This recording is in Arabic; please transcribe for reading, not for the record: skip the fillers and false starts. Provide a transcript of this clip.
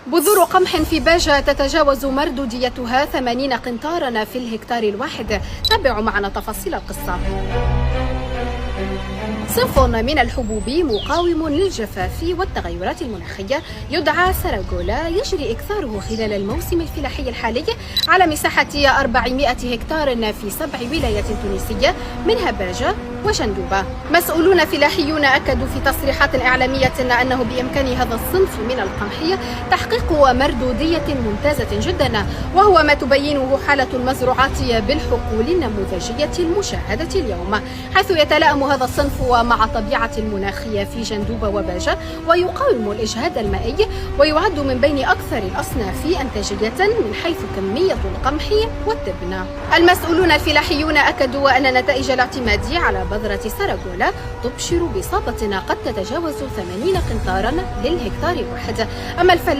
بذور قمح في باجة تتجاوز مردوديتها 80 قنطارا في الهكتار الواحد. تابعوا معنا تفاصيل القصة. صنف من الحبوب مقاوم للجفاف والتغيرات المناخية يدعى سراغولا، يجري إكثاره خلال الموسم الفلاحي الحالي على مساحة 400 هكتار في 7 ولايات تونسية منها باجة وجندوبة. مسؤولون فلاحيون أكدوا في تصريحات إعلامية أنه بإمكان هذا الصنف من القمح تحقيق مردودية ممتازة جدا، وهو ما تبينه حالة المزروعات بالحقول النموذجية المشاهدة اليوم، حيث يتلائم هذا الصنف مع طبيعة المناخ في جندوبة وباجة ويقاوم الإجهاد المائي، ويعد من بين أكثر الأصناف إنتاجية من حيث كمية القمح والتبن. المسؤولون الفلاحيون أكدوا أن نتائج الاعتماد على بذرة سراغولا تبشر بإصابة قد تتجاوز 80 قنطارا للهكتار الواحد. أما